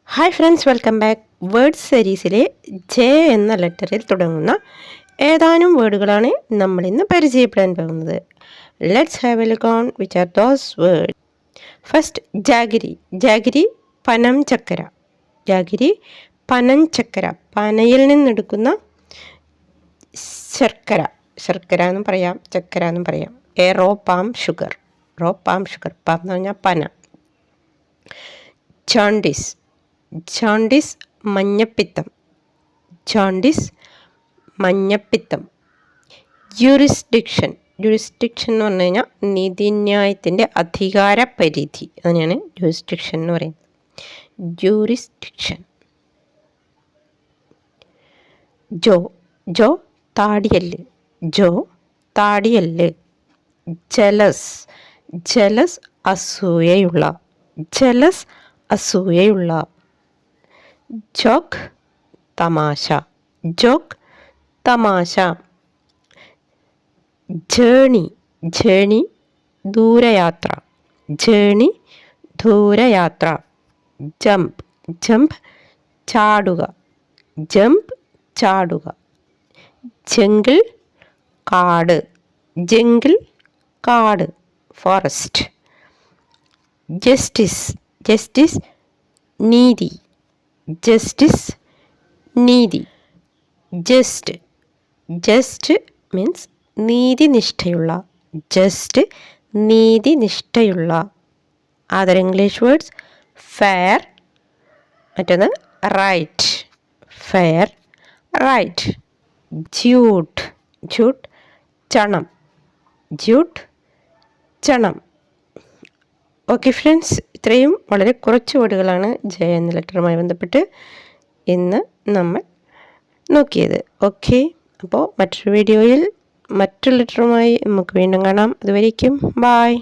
Hi friends, welcome back. Word സീരീസിലെ J എന്ന ലെറ്ററിൽ തുടങ്ങുന്ന ഏതാനും വേർഡുകളാണ് നമ്മൾ ഇന്ന് പരിചയപ്പെടാൻ പോകുന്നത്. Let's have A look on which are those word. First, jaggery. Jaggery പനം ചക്കര. ജാഗിരി പനം ചക്കര, പനയിൽ നിന്നെടുക്കുന്ന ശർക്കര. ശർക്കര എന്നും പറയാം, ചക്കര എന്നും പറയാം. A raw palm sugar. Raw palm sugar, palm എന്ന് പറഞ്ഞാൽ പന. ജോണ്ടിസ്. ജോണ്ടിസ് മഞ്ഞപ്പിത്തം. ജോണ്ടിസ് മഞ്ഞപ്പിത്തം. ജൂറിസ്ഡിക്ഷൻ. ജൂറിസ്ഡിക്ഷൻ എന്ന് പറഞ്ഞു കഴിഞ്ഞാൽ നീതിന്യായത്തിൻ്റെ അധികാര പരിധി, അതിനെയാണ് ജൂറിസ്ഡിക്ഷൻ എന്ന് പറയുന്നത്. ജൂറിസ്ഡിക്ഷൻ. ജോ. ജോ താടിയല്ല്. ജോ താടിയല്ല്. ജലസ്. ജലസ് അസൂയയുള്ള. ജലസ് അസൂയയുള്ള. ജോക്ക് തമാശ. ജോക്ക് തമാശ. ജേണി. ജേണി ദൂരയാത്ര. ജേണി ദൂരയാത്ര. ജമ്പ്. ജമ്പ് ചാടുക. ജമ്പ് ചാടുക. ജംഗിൾ കാട്. ജംഗിൾ കാട്, ഫോറസ്റ്റ്. ജസ്റ്റിസ്. ജസ്റ്റിസ് നീതി. ജസ്റ്റിസ് നീതി. ജസ്റ്റ്. ജസ്റ്റ് മീൻസ് നീതിനിഷ്ഠയുള്ള. ജസ്റ്റ് നീതിനിഷ്ഠയുള്ള. അതർ ഇംഗ്ലീഷ് വേർഡ്സ് ഫെയർ, മറ്റൊന്ന് right. Fair, right. Jute. Jute ചണം. ജ്യൂട്ട് ചണം. ഓക്കെ ഫ്രണ്ട്സ്, ഇത്രയും വളരെ കുറച്ച് വേർഡുകളാണ് ജെ എന്ന ലെറ്ററുമായി ബന്ധപ്പെട്ട് ഇന്ന് നമ്മൾ നോക്കിയത്. ഓക്കെ, അപ്പോൾ മറ്റൊരു വീഡിയോയിൽ മറ്റൊരു ലെറ്ററുമായി നമുക്ക് വീണ്ടും കാണാം. അതുവരേക്കും ബായ്.